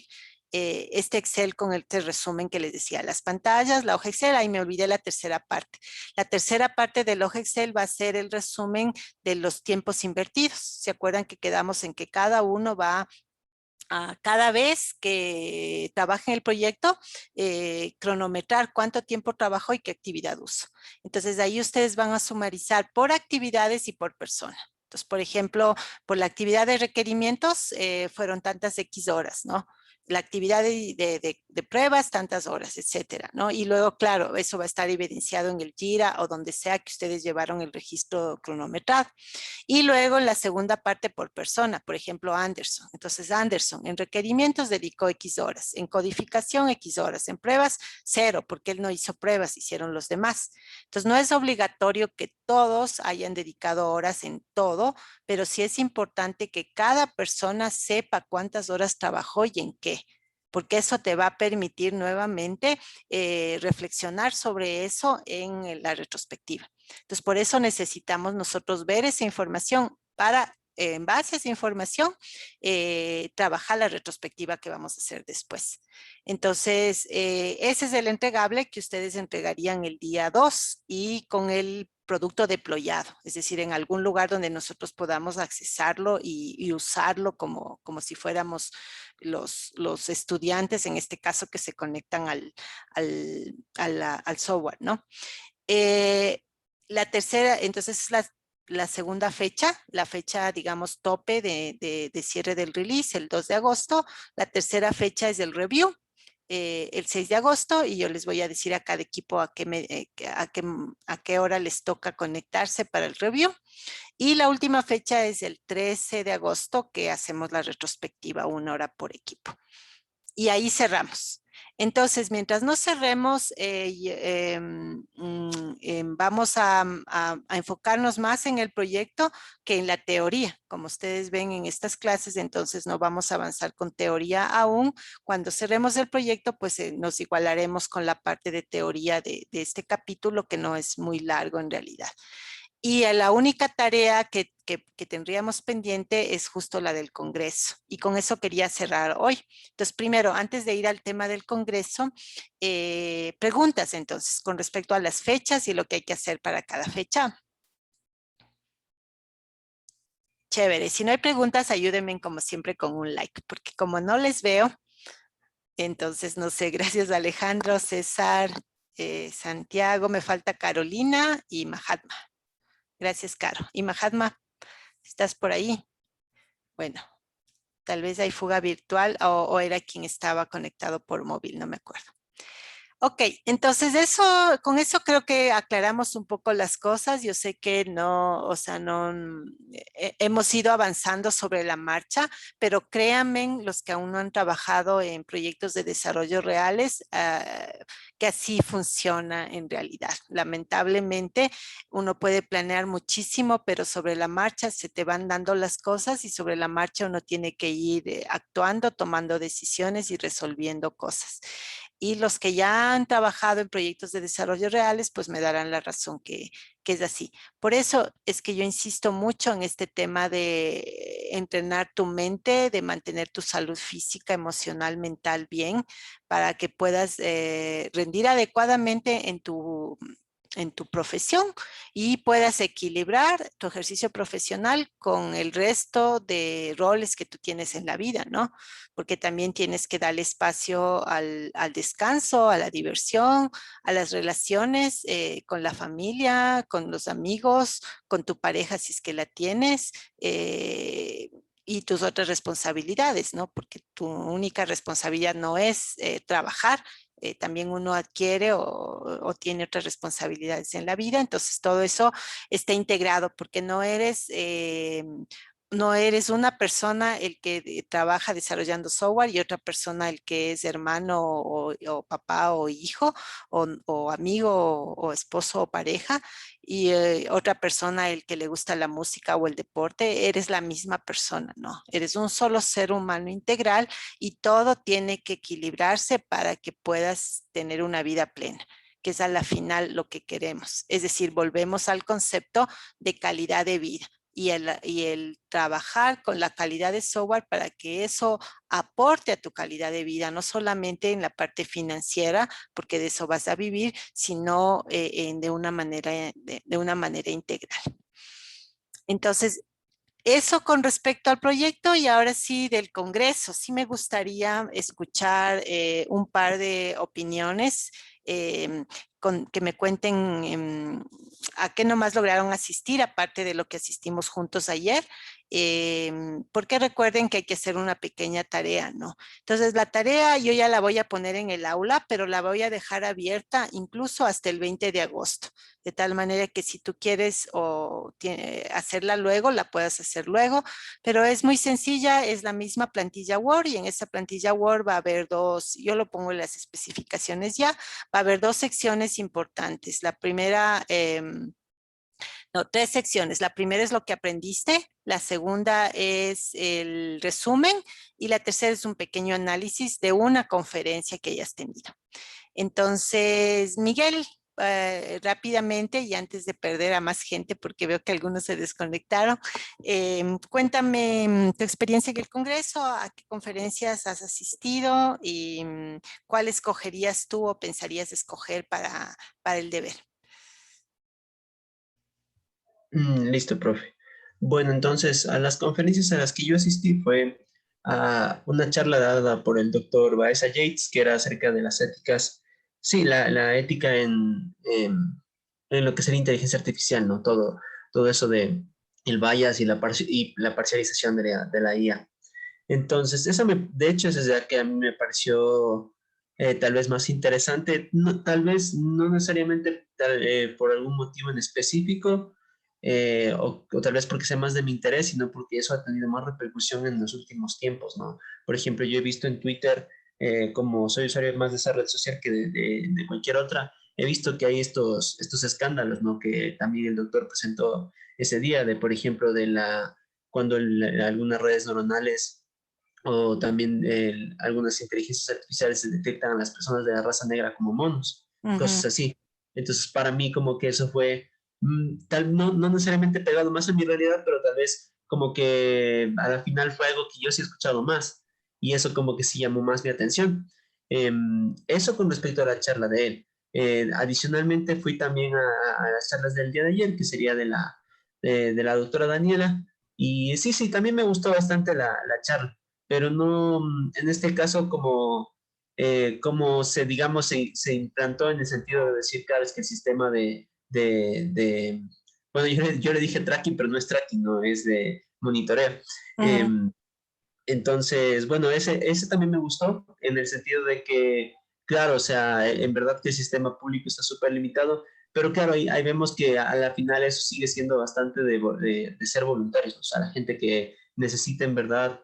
este Excel con el resumen que les decía, las pantallas, la hoja Excel, ahí me olvidé la tercera parte. La tercera parte del hoja Excel va a ser el resumen de los tiempos invertidos. ¿Se acuerdan que quedamos en que cada uno va a cada vez que trabaje en el proyecto, cronometrar cuánto tiempo trabajó y qué actividad uso? Entonces, ahí ustedes van a sumarizar por actividades y por persona. Entonces, por ejemplo, por la actividad de requerimientos fueron tantas X horas, ¿no? La actividad de pruebas, tantas horas, etcétera, ¿no? Y luego, claro, eso va a estar evidenciado en el Jira o donde sea que ustedes llevaron el registro cronometrado. Y luego la segunda parte por persona, por ejemplo, Anderson. Entonces, Anderson en requerimientos dedicó X horas, en codificación X horas, en pruebas 0, porque él no hizo pruebas, hicieron los demás. Entonces, no es obligatorio que todos hayan dedicado horas en todo, pero sí es importante que cada persona sepa cuántas horas trabajó y en qué, porque eso te va a permitir nuevamente reflexionar sobre eso en la retrospectiva. Entonces, por eso necesitamos nosotros ver esa información para, en base a esa información, trabajar la retrospectiva que vamos a hacer después. Entonces, ese es el entregable que ustedes entregarían el día 2 y con el producto deployado, es decir, en algún lugar donde nosotros podamos accesarlo y usarlo como si fuéramos los estudiantes, en este caso, que se conectan al software, ¿no? La tercera, entonces, es la la segunda fecha, la fecha, digamos, tope de cierre del release, el 2 de agosto. La tercera fecha es el review, el 6 de agosto, y yo les voy a decir a cada equipo a qué hora les toca conectarse para el review. Y la última fecha es el 13 de agosto, que hacemos la retrospectiva, 1 hora por equipo. Y ahí cerramos. Entonces, mientras no cerremos, vamos a enfocarnos más en el proyecto que en la teoría. Como ustedes ven en estas clases, entonces no vamos a avanzar con teoría aún. Cuando cerremos el proyecto, pues nos igualaremos con la parte de teoría de este capítulo, que no es muy largo en realidad. Y la única tarea que tendríamos pendiente es justo la del Congreso. Y con eso quería cerrar hoy. Entonces, primero, antes de ir al tema del Congreso, preguntas entonces con respecto a las fechas y lo que hay que hacer para cada fecha. Chévere. Si no hay preguntas, ayúdenme como siempre con un like, porque como no les veo, entonces no sé. Gracias Alejandro, César, Santiago, me falta Carolina y Mahatma. Gracias, Caro. Y Mahatma, ¿estás por ahí? Bueno, tal vez hay fuga virtual o era quien estaba conectado por móvil, no me acuerdo. Ok, entonces con eso creo que aclaramos un poco las cosas. Yo sé que no, o sea, no hemos ido avanzando sobre la marcha, pero créanme, los que aún no han trabajado en proyectos de desarrollo reales, que así funciona en realidad. Lamentablemente, uno puede planear muchísimo, pero sobre la marcha se te van dando las cosas y sobre la marcha uno tiene que ir actuando, tomando decisiones y resolviendo cosas. Y los que ya han trabajado en proyectos de desarrollo reales, pues me darán la razón que es así. Por eso es que yo insisto mucho en este tema de entrenar tu mente, de mantener tu salud física, emocional, mental bien, para que puedas rendir adecuadamente en tu profesión y puedas equilibrar tu ejercicio profesional con el resto de roles que tú tienes en la vida, ¿no? Porque también tienes que darle espacio al descanso, a la diversión, a las relaciones con la familia, con los amigos, con tu pareja si es que la tienes, y tus otras responsabilidades, ¿no? Porque tu única responsabilidad no es trabajar, también uno adquiere o tiene otras responsabilidades en la vida, entonces todo eso está integrado porque no eres una persona el que trabaja desarrollando software y otra persona el que es hermano o papá o hijo o amigo o esposo o pareja y otra persona el que le gusta la música o el deporte. Eres la misma persona, ¿no? Eres un solo ser humano integral y todo tiene que equilibrarse para que puedas tener una vida plena, que es a la final lo que queremos. Es decir, volvemos al concepto de calidad de vida y el trabajar con la calidad de software para que eso aporte a tu calidad de vida, no solamente en la parte financiera, porque de eso vas a vivir, sino de una manera integral. Entonces, eso con respecto al proyecto y ahora sí del Congreso. Sí me gustaría escuchar un par de opiniones que me cuenten a qué nomás lograron asistir, aparte de lo que asistimos juntos ayer, porque recuerden que hay que hacer una pequeña tarea, ¿no? Entonces la tarea yo ya la voy a poner en el aula, pero la voy a dejar abierta incluso hasta el 20 de agosto, de tal manera que si tú quieres hacerla luego, la puedas hacer luego, pero es muy sencilla, es la misma plantilla Word y en esa plantilla Word va a haber yo lo pongo en las especificaciones ya, va a haber 2 secciones importantes. La primera, no, 3 secciones. La primera es lo que aprendiste, la segunda es el resumen y la tercera es un pequeño análisis de una conferencia que hayas tenido. Entonces, Miguel, rápidamente y antes de perder a más gente, porque veo que algunos se desconectaron, cuéntame tu experiencia en el Congreso, a qué conferencias has asistido y cuál escogerías tú o pensarías escoger para el deber. Listo, profe. Bueno, entonces, a las conferencias a las que yo asistí fue a una charla dada por el doctor Baeza Yates, que era acerca de las éticas, sí, la ética en lo que sería inteligencia artificial, ¿no? todo eso de el bias y la parcialización de la IA. Entonces, de hecho, esa es la que a mí me pareció tal vez más interesante, tal vez no necesariamente por algún motivo en específico, o tal vez porque sea más de mi interés, sino porque eso ha tenido más repercusión en los últimos tiempos, ¿no? Por ejemplo, yo he visto en Twitter, como soy usuario más de esa red social que de cualquier otra, he visto que hay estos escándalos, ¿no? Que también el doctor presentó ese día, por ejemplo, cuando algunas redes neuronales o también algunas inteligencias artificiales se detectan a las personas de la raza negra como monos, cosas así. Entonces, para mí como que eso fue, no necesariamente pegado más a mi realidad, pero tal vez como que a la final fue algo que yo sí he escuchado más, y eso como que sí llamó más mi atención. Eso con respecto a la charla de él. Adicionalmente fui también a las charlas del día de ayer, que sería de la doctora Daniela, y sí, sí, también me gustó bastante la charla, pero no, en este caso como digamos, se implantó en el sentido de decir cada vez que el sistema bueno, yo le dije tracking, pero no es tracking, no, es de monitoreo. Entonces, bueno, ese también me gustó en el sentido de que, claro, o sea, en verdad que el sistema público está súper limitado, pero claro, ahí vemos que a la final eso sigue siendo bastante de ser voluntarios, o sea, la gente que necesita en verdad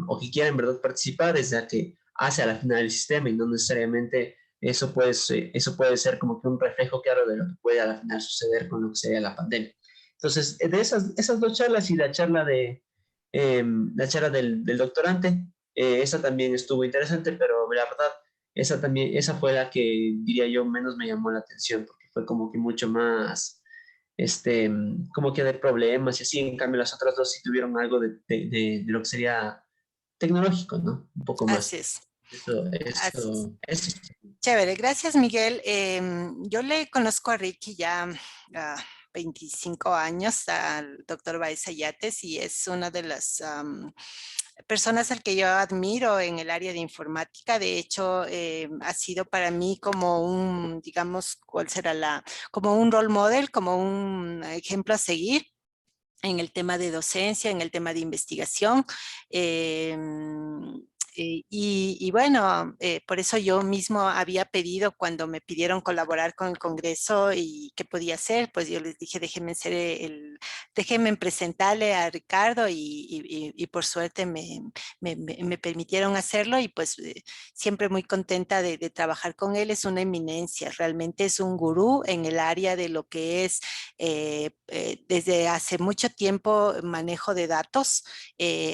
o que quiera en verdad participar es la que hace a la final el sistema y no necesariamente eso puede ser como que un reflejo claro de lo que puede a la final suceder con lo que sería la pandemia. Entonces, de esas dos charlas y la charla del doctorante, esa también estuvo interesante, pero la verdad, esa fue la que diría yo menos me llamó la atención, porque fue como que mucho más, como que de problemas y así, en cambio las otras dos sí tuvieron algo de lo que sería tecnológico, ¿no? Un poco Así más. es, Eso, así es. eso, eso. Chévere, gracias Miguel. Yo le conozco a Ricky ya 25 años, al doctor Baeza Yates, y es una de las personas al que yo admiro en el área de informática. De hecho, ha sido para mí como digamos, ¿cuál será como un role model, como un ejemplo a seguir en el tema de docencia, en el tema de investigación. Eh, y bueno, por eso yo mismo había pedido cuando me pidieron colaborar con el Congreso y qué podía hacer, pues yo les dije, déjenme presentarle a Ricardo y por suerte me permitieron hacerlo y pues siempre muy contenta de trabajar con él. Es una eminencia, realmente es un gurú en el área de lo que es desde hace mucho tiempo manejo de datos.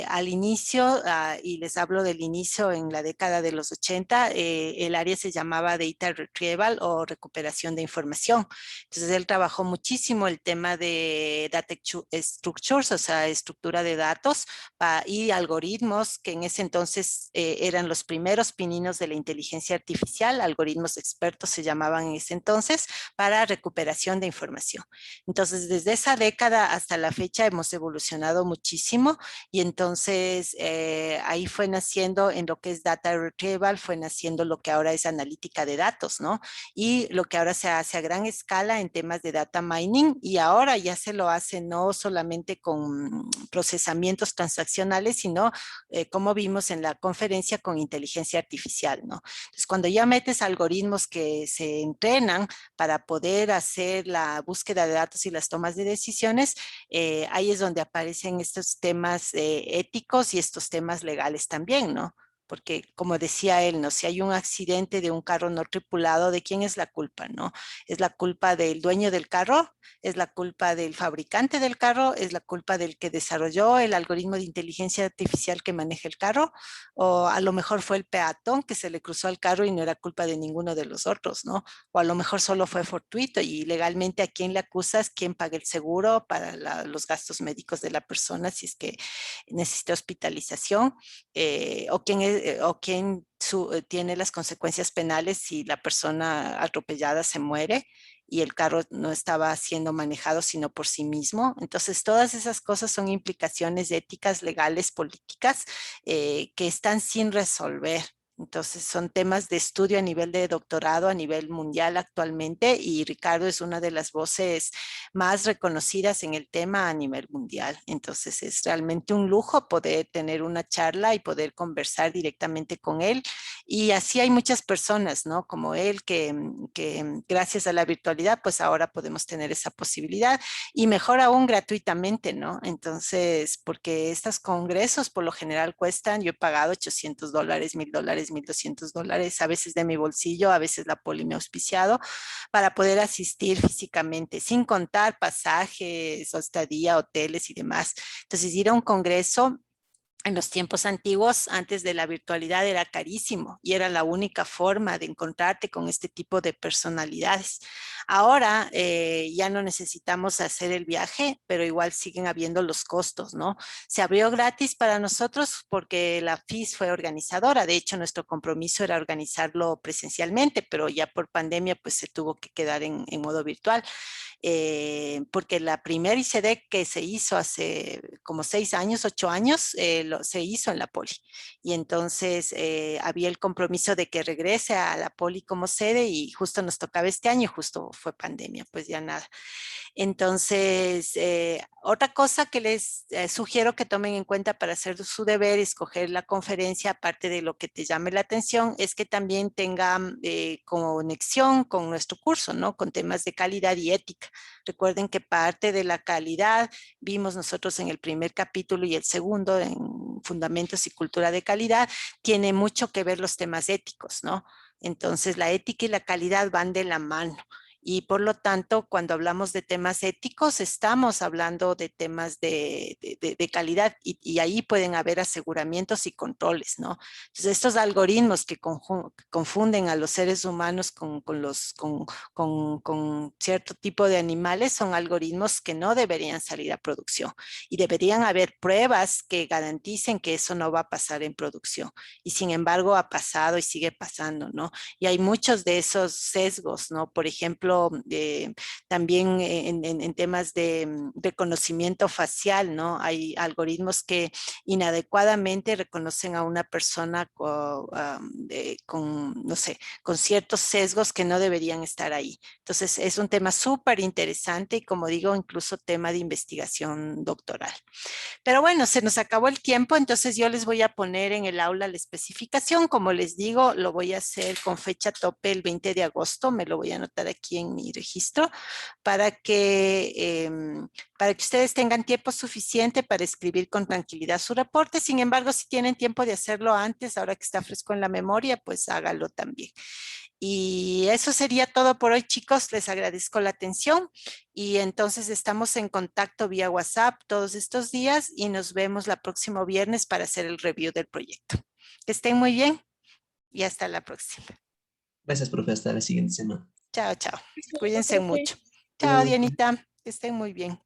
Al inicio, y les hablo del inicio en la década de los 80, el área se llamaba Data Retrieval o recuperación de información. Entonces él trabajó muchísimo el tema de Data Structures, o sea, estructura de datos y algoritmos que en ese entonces eran los primeros pininos de la inteligencia artificial, algoritmos expertos se llamaban en ese entonces, para recuperación de información. Entonces, desde esa década hasta la fecha hemos evolucionado muchísimo y entonces ahí fue naciendo en lo que es data retrieval, fue naciendo lo que ahora es analítica de datos, ¿no? Y lo que ahora se hace a gran escala en temas de data mining y ahora ya se lo hace no solamente con procesamientos transaccionales, sino como vimos en la conferencia con inteligencia artificial, ¿no? Entonces, cuando ya metes algoritmos que se entrenan para poder hacer la búsqueda de datos y las tomas de decisiones, ahí es donde aparecen estos temas éticos y estos temas legales también, ¿no? Porque como decía él, ¿no? Si hay un accidente de un carro no tripulado, ¿de quién es la culpa, no? ¿Es la culpa del dueño del carro? ¿Es la culpa del fabricante del carro? ¿Es la culpa del que desarrolló el algoritmo de inteligencia artificial que maneja el carro? O a lo mejor fue el peatón que se le cruzó al carro y no era culpa de ninguno de los otros, ¿no? O a lo mejor solo fue fortuito y legalmente a quién le acusas, quién paga el seguro para los gastos médicos de la persona si es que necesita hospitalización, o quién tiene las consecuencias penales si la persona atropellada se muere y el carro no estaba siendo manejado sino por sí mismo. Entonces, todas esas cosas son implicaciones éticas, legales, políticas que están sin resolver. Entonces son temas de estudio a nivel de doctorado, a nivel mundial actualmente, y Ricardo es una de las voces más reconocidas en el tema a nivel mundial. Entonces es realmente un lujo poder tener una charla y poder conversar directamente con él. Y así hay muchas personas, ¿no? Como él, que gracias a la virtualidad, pues ahora podemos tener esa posibilidad y mejor aún gratuitamente, ¿no? Entonces, porque estos congresos por lo general cuestan, yo he pagado $800, $1,000, $1,200, a veces de mi bolsillo, a veces la Poli me ha auspiciado para poder asistir físicamente, sin contar pasajes, estadía, hoteles y demás. Entonces, ir a un congreso en los tiempos antiguos, antes de la virtualidad, era carísimo y era la única forma de encontrarte con este tipo de personalidades. Ahora ya no necesitamos hacer el viaje, pero igual siguen habiendo los costos, ¿no? Se abrió gratis para nosotros porque la FIS fue organizadora. De hecho, nuestro compromiso era organizarlo presencialmente, pero ya por pandemia pues se tuvo que quedar en modo virtual. Porque la primera ICEDEC que se hizo hace como 6 años, 8 años, se hizo en la Poli. Y entonces había el compromiso de que regrese a la Poli como sede y justo nos tocaba este año y justo fue pandemia, pues ya nada. Entonces, otra cosa que les sugiero que tomen en cuenta para hacer su deber y escoger la conferencia, aparte de lo que te llame la atención, es que también tengan conexión con nuestro curso, ¿no? Con temas de calidad y ética. Recuerden que parte de la calidad vimos nosotros en el primer capítulo y el segundo en Fundamentos y Cultura de Calidad, tiene mucho que ver los temas éticos, ¿no? Entonces, la ética y la calidad van de la mano. Y por lo tanto, cuando hablamos de temas éticos, estamos hablando de temas de calidad y ahí pueden haber aseguramientos y controles, ¿no? Entonces, estos algoritmos que confunden a los seres humanos con cierto tipo de animales son algoritmos que no deberían salir a producción y deberían haber pruebas que garanticen que eso no va a pasar en producción. Y sin embargo, ha pasado y sigue pasando, ¿no? Y hay muchos de esos sesgos, ¿no? Por ejemplo, también en temas de reconocimiento facial, ¿no? Hay algoritmos que inadecuadamente reconocen a una persona con, no sé, con ciertos sesgos que no deberían estar ahí. Entonces, es un tema súper interesante y, como digo, incluso tema de investigación doctoral. Pero bueno, se nos acabó el tiempo, entonces yo les voy a poner en el aula la especificación. Como les digo, lo voy a hacer con fecha tope el 20 de agosto, me lo voy a anotar aquí en mi registro para que ustedes tengan tiempo suficiente para escribir con tranquilidad su reporte. Sin embargo, si tienen tiempo de hacerlo antes, ahora que está fresco en la memoria, pues hágalo también. Y eso sería todo por hoy, chicos. Les agradezco la atención y entonces estamos en contacto vía WhatsApp todos estos días y nos vemos el próximo viernes para hacer el review del proyecto. Que estén muy bien y hasta la próxima. Gracias, profe. Hasta la siguiente semana. Chao, chao. Cuídense mucho. Chao, Luego. Dianita. Que estén muy bien.